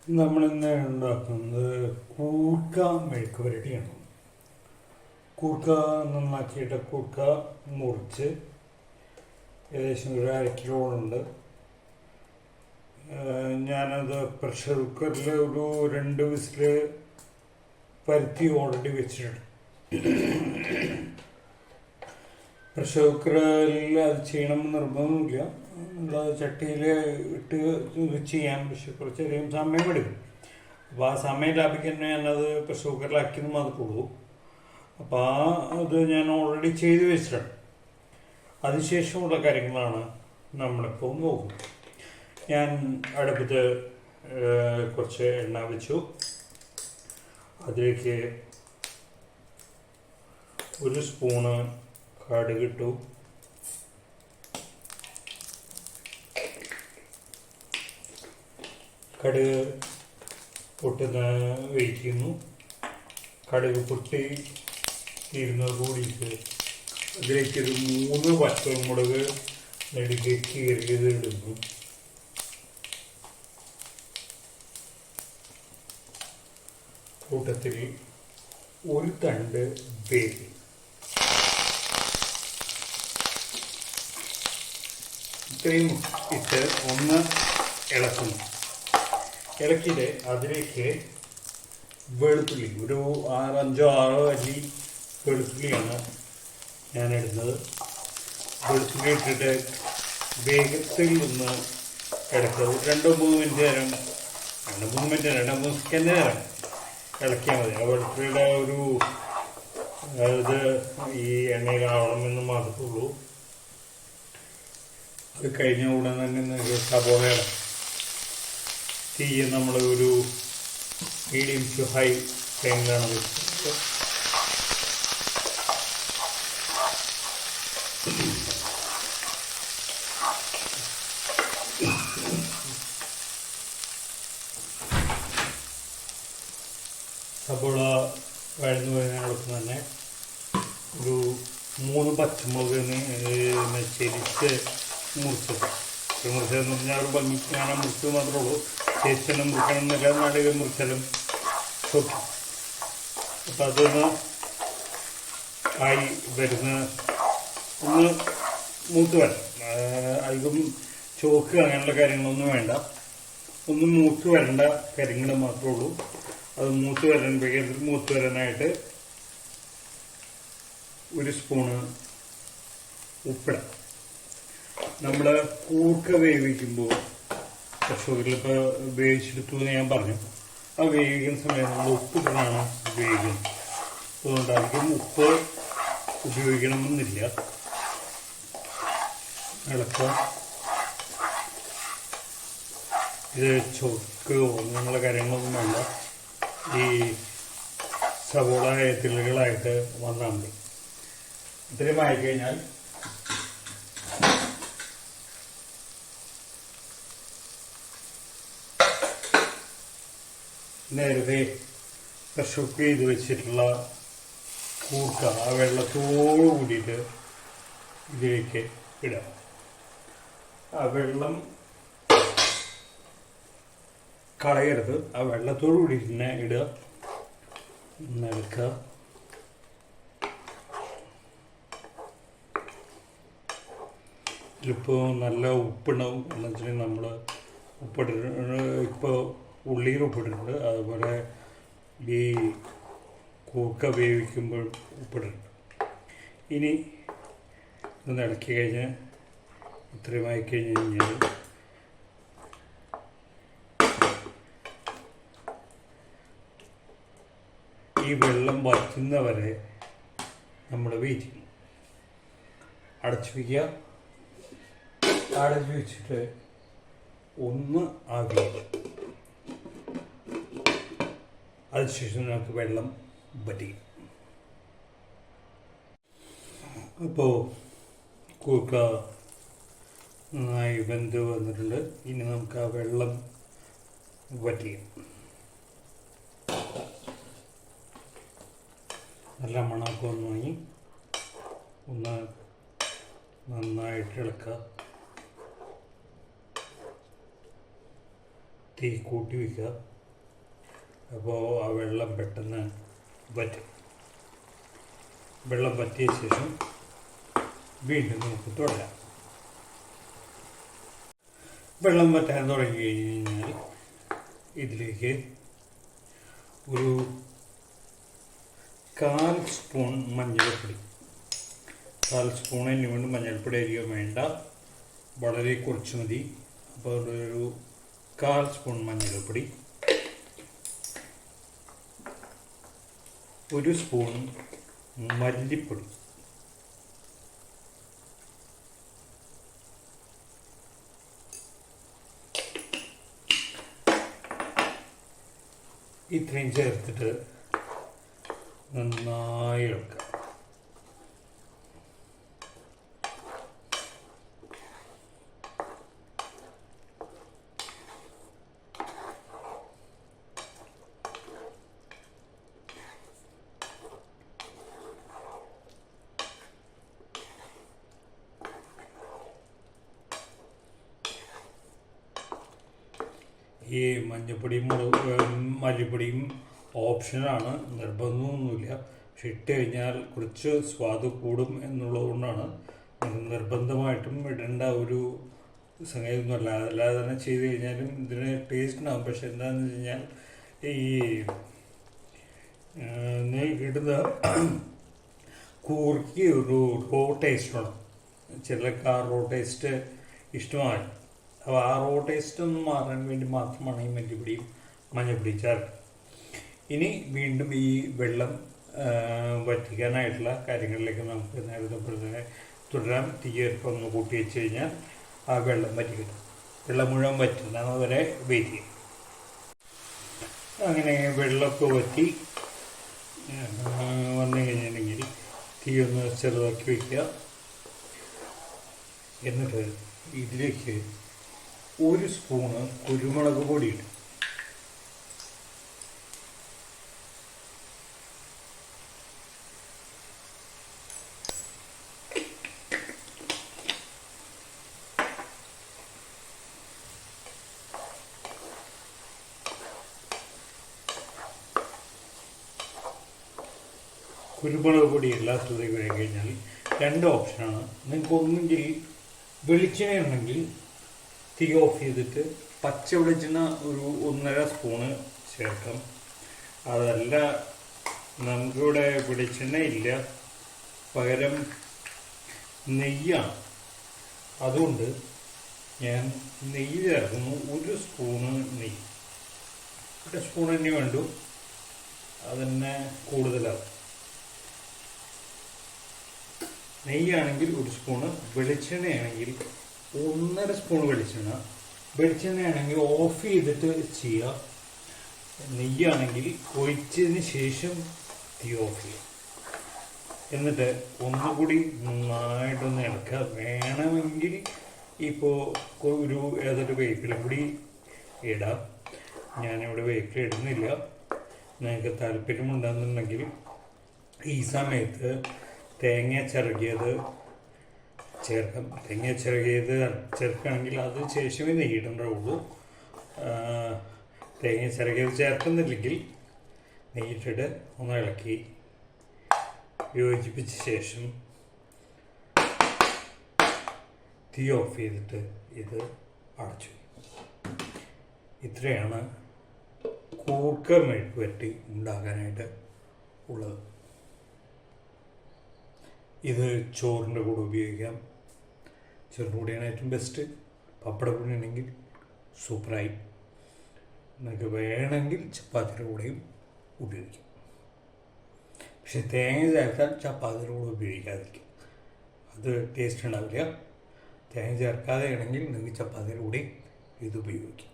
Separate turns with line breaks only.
നമ്മളിന്ന് ഉണ്ടാക്കുന്നത് കൂർക്ക മെഴുക്ക് പുരട്ടിയാണ്. കൂർക്ക നന്നാക്കിയിട്ട് കൂർക്ക മുറിച്ച് ഏകദേശം ഒരു 1/2 കിലോയുണ്ട്. ഞാനത് പ്രഷർ കുക്കറിൽ ഒരു 2 വിസിൽ പരുത്തി ഓൾറെഡി വെച്ചിട്ടുണ്ട്. പ്രഷർ കുക്കറിൽ അത് ചെയ്യണമെന്ന് നിർബന്ധമില്ല. നമ്മൾ ചട്ടിയിൽ ഇട്ട് ചെയ്യാം, പക്ഷെ കുറച്ചധികം സമയം എടുക്കും. അപ്പോൾ ആ സമയം ലാഭിക്കാൻ ഞാനത് പ്രഷർ കുക്കറിലാക്കിയെന്ന് മാത്രമുള്ളൂ. അപ്പോൾ അത് ഞാൻ ഓൾറെഡി ചെയ്ത് വെച്ചിട്ടുണ്ട്. അതിനുശേഷമുള്ള കാര്യങ്ങളാണ് നമ്മളിപ്പോൾ നോക്കുന്നത്. ഞാൻ അടുപ്പത്ത് കുറച്ച് എണ്ണ വെച്ചു. അതിലേക്ക് 1 സ്പൂണ് കടുകിട്ടു. കടുക് പൊട്ടുന്ന വെയിറ്റ് ചെയ്യുന്നു. കടുക് പൊട്ടി തീരുന്നത് കൂടിയിട്ട് അതിലേക്കൊരു 3 പച്ചമുളക് നെടുകെ കീറിയത് ഇടുന്നു. കൂട്ടത്തിൽ 1 തണ്ട് വേപ്പ്. ഇത്രയും ഇട്ട് ഒന്ന് ഇളക്കുന്നു. ഇളക്കിയിട്ട് അതിലേക്ക് വെളുത്തുള്ളി ഒരു 5-6 അല്ലി വെളുത്തുള്ളിയാണ് ഞാൻ ഇടുന്നത്. വെളുത്തുള്ളി ഇട്ടിട്ട് വേഗത്തിൽ ഒന്ന് ഇളക്കുക. 2-3 മിനിറ്റ് നേരം 2-3 സെക്കൻഡ് നേരം ഇളക്കിയാൽ മതി. ആ വെളുത്തുള്ളിയുടെ ഒരു ഇത് ഈ എണ്ണയിലാവണമെന്ന് മാത്രമേ. അത് കഴിഞ്ഞ ഉടൻ തന്നെ സബോളയുടെ തീ നമ്മൾ ഒരു മീഡിയം ടു ഹൈ ഫ്ലെയിമിലാണ് വെച്ചത്. സബോള വഴന്നു വരുന്നതിനോടൊപ്പം തന്നെ ഒരു 3 പച്ചമുളക് ചെരിച്ച് മുറിച്ചതെന്ന് പറഞ്ഞാൽ ഒരു ഭംഗിക്ക് കാണാൻ മുറിച്ചത് മാത്രമേ ഉള്ളൂ. ചേച്ചെല്ലാം മുറിക്കണം എന്നില്ല, നടുക മുറിച്ചാലും ഓക്കെ. അപ്പം അതൊന്ന് ആയി വരുന്ന ഒന്ന് മൂത്ത് വരണം. അധികം ചോക്ക് അങ്ങനെയുള്ള കാര്യങ്ങളൊന്നും വേണ്ട. ഒന്ന് മൂത്ത് വരേണ്ട കാര്യങ്ങൾ മാത്രമേ ഉള്ളൂ. അത് മൂത്ത് വരാനായിട്ട് 1 സ്പൂണ് ഉപ്പിടാം. നമ്മൾ കൂർക്ക വേവിക്കുമ്പോൾ പ്രഷറിൽ ഇപ്പോൾ വേവിച്ചെടുത്തു എന്ന് ഞാൻ പറഞ്ഞു. ആ വേവിക്കുന്ന സമയത്ത് നമ്മൾ ഉപ്പിട്ടാണ് വേവിക്കുന്നത്. അതുകൊണ്ട് അധികം ഉപ്പ് ഉപയോഗിക്കണമെന്നില്ല. ഇളക്കുക. ഇത് ചൊക്കോ അങ്ങനെയുള്ള കാര്യങ്ങളൊന്നും വേണ്ട. ഈ സവോള തിള്ളുകളായിട്ട് വന്നാൽ മതി. ഇത്രയും ആയിക്കഴിഞ്ഞാൽ നേരത്തെ പ്രഷർ കുക്ക് ചെയ്ത് വെച്ചിട്ടുള്ള കൂർക്ക ആ വെള്ളത്തോട് കൂടിയിട്ട് ഇതിലേക്ക് ഇടാം. ആ വെള്ളം കളയരുത്. ആ വെള്ളത്തോട് കൂടി തന്നെ ഇടുക. നിൽക്കുക. ഇതിലിപ്പോൾ നല്ല ഉപ്പുണ്ടാവും. എന്ന് വെച്ചാൽ നമ്മൾ ഉപ്പിട്ടിട്ടുണ്ട്. ഇപ്പോൾ ഉള്ളിയിൽ ഉപ്പിട്ടിട്ടുണ്ട്. അതുപോലെ ഈ കൂർക്ക വേവിക്കുമ്പോൾ ഉപ്പിട്ടിട്ടുണ്ട്. ഇനി ഒന്ന് ഇളക്കി കഴിഞ്ഞ് ഇത്രയുമായി കഴിഞ്ഞ് കഴിഞ്ഞാൽ ഈ വെള്ളം വറ്റുന്നവരെ നമ്മൾ വെയിറ്റ് ചെയ്യും. അടച്ചു വയ്ക്കുക. അടച്ചു വെച്ചിട്ട് ഒന്ന് ആവി. അതിനുശേഷം നമുക്ക് വെള്ളം വറ്റിക്കും. അപ്പോൾ കൂർക്ക നന്നായി വെന്ത് വന്നിട്ടുണ്ട്. ഇനി നമുക്ക് ആ വെള്ളം വറ്റിക്കാം. നല്ല മണമൊക്കെ ഒന്ന് വാങ്ങി ഒന്ന് നന്നായിട്ട് ഇളക്കുക. തീ കൂട്ടി വയ്ക്കുക. അപ്പോൾ ആ വെള്ളം പെട്ടെന്ന് വറ്റും. വെള്ളം വറ്റിയ ശേഷം വീണ്ടും നമുക്ക് തുടരാം. വെള്ളം വറ്റാൻ തുടങ്ങി കഴിഞ്ഞാൽ ഇതിലേക്ക് ഒരു 1/4 സ്പൂൺ മഞ്ഞൾപ്പൊടി, 1/4 സ്പൂണിന് വേണ്ടി മഞ്ഞൾപ്പൊടി അധികം വേണ്ട, വളരെ കുറച്ച് മതി. അപ്പോൾ ഒരു 1/4 സ്പൂൺ മഞ്ഞൾപ്പൊടി, 1 സ്പൂൺ മല്ലിപ്പൊടി, ഇത്രയും ചേർത്തിട്ട് നന്നായി ഇളക്കുക. ഈ മഞ്ഞപ്പൊടിയും മല്ലിപ്പൊടിയും ഓപ്ഷനാണ്, നിർബന്ധമൊന്നുമില്ല. പക്ഷെ ഇട്ട് കഴിഞ്ഞാൽ കുറച്ച് സ്വാദ് കൂടും എന്നുള്ളതുകൊണ്ടാണ്. നിർബന്ധമായിട്ടും ഇടേണ്ട ഒരു സംഗതിയൊന്നുമല്ല. അല്ലാതെ തന്നെ ചെയ്ത് കഴിഞ്ഞാലും ഇതിന് ടേസ്റ്റ് ഉണ്ടാകും. പക്ഷെ എന്താണെന്ന് വെച്ച് കഴിഞ്ഞാൽ ഈ ഇടുന്ന കൂർക്കി ഒരു റോ ടേസ്റ്റ് വേണം. ചിലർക്ക് ആ റോ ടേസ്റ്റ് ഇഷ്ടമാണ്. അപ്പോൾ ആ റോ ടേസ്റ്റ് ഒന്ന് മാറാൻ വേണ്ടി മാത്രമാണ് ഈ മല്ലിപ്പൊടിയും മഞ്ഞൾപ്പൊടിയും ചേർക്കുക. ഇനി വീണ്ടും ഈ വെള്ളം വറ്റിക്കാനായിട്ടുള്ള കാര്യങ്ങളിലേക്ക് നമുക്ക് നേരത്തെ തന്നെ തുടരാം. തീയർപ്പം ഒന്ന് കൂട്ടി വെച്ച് കഴിഞ്ഞാൽ ആ വെള്ളം വറ്റിക്കിട്ടും. വെള്ളം മുഴുവൻ വറ്റുന്നത് വരെ വെയിറ്റ് ചെയ്യും. അങ്ങനെ വെള്ളമൊക്കെ വറ്റി വന്നു കഴിഞ്ഞിട്ടുണ്ടെങ്കിൽ തീ ഒന്ന് ചെറുതാക്കി വയ്ക്കുക. എന്നിട്ട് ഇതിലേക്ക് 1 സ്പൂണ് കുരുമുളക് പൊടി ഇടും. കുരുമുളക് പൊടി എല്ലാത്തിലേക്ക് വരാൻ കഴിഞ്ഞാൽ 2 ഓപ്ഷനാണ്. നിങ്ങൾക്ക് ഒന്നുകിൽ വെളിച്ചെണ്ണ ഉണ്ടെങ്കിൽ തീ ഓഫ് ചെയ്തിട്ട് പച്ച വെളിച്ചെണ്ണ ഒരു 1.5 സ്പൂണ് ചേർക്കാം. അതല്ല, നമുക്കിവിടെ വെളിച്ചെണ്ണ ഇല്ല, പകരം നെയ്യാണ്. അതുകൊണ്ട് ഞാൻ നെയ്യ് ചേർക്കുന്നു. 1 സ്പൂണ് നെയ്യ്, 1 സ്പൂൺ തന്നെ വേണ്ടു, അതന്നെ കൂടുതലാവും. നെയ്യാണെങ്കിൽ 1 സ്പൂണ്, വെളിച്ചെണ്ണയാണെങ്കിൽ 1.5 സ്പൂൺ വെളിച്ചെണ്ണ. വെളിച്ചെണ്ണയാണെങ്കിൽ ഓഫ് ചെയ്തിട്ട് ചെയ്യുക. നെയ്യാണെങ്കിൽ ഒഴിച്ചതിന് ശേഷം തീ ഓഫ് ചെയ്യുക. എന്നിട്ട് ഒന്നുകൂടി നന്നായിട്ടൊന്ന് ഇളക്കുക. വേണമെങ്കിൽ ഇപ്പോൾ ഒരു ഏതൊരു വേപ്പില കൂടി ഇടാം. ഞാനിവിടെ വേപ്പില ഇടുന്നില്ല. നിങ്ങൾക്ക് താല്പര്യമുണ്ടെന്നുണ്ടെങ്കിൽ ഈ സമയത്ത് തേങ്ങ ചിരകിയത് ചേർക്കാം. തേങ്ങ ചിരകിയത് ചേർക്കുകയാണെങ്കിൽ അത് ശേഷമേ നെയ്യിടേണ്ടതുള്ളൂ. തേങ്ങ ചിരകിയത് ചേർക്കുന്നില്ലെങ്കിൽ നെയ്യിട്ടിട്ട് ഒന്ന് ഇളക്കി യോജിപ്പിച്ച ശേഷം തീ ഓഫ് ചെയ്തിട്ട് ഇത് അടച്ചു. ഇത്രയാണ് കൂർക്ക മെഴുക്ക് വരട്ടി ഉണ്ടാക്കാനായിട്ട് ഉള്ളത്. ഇത് ചോറിൻ്റെ കൂടെ ഉപയോഗിക്കാം. ചോറിൻ്റെ കൂടെയാണ് ഏറ്റവും ബെസ്റ്റ്. പപ്പടപ്പൊടി ഉണ്ടെങ്കിൽ സൂപ്പറായി. നിങ്ങൾക്ക് വേണമെങ്കിൽ ചപ്പാത്തിയുടെ കൂടെയും ഉപയോഗിക്കാം. പക്ഷെ തേങ്ങ ചേർത്താൽ ചപ്പാത്തിയുടെ കൂടെ ഉപയോഗിക്കാതിരിക്കും, അത് ടേസ്റ്റ് ഉണ്ടാവില്ല. തേങ്ങ ചേർക്കാതെ ആണെങ്കിൽ നിങ്ങൾക്ക് ചപ്പാത്തിയുടെ കൂടെ ഇത് ഉപയോഗിക്കാം.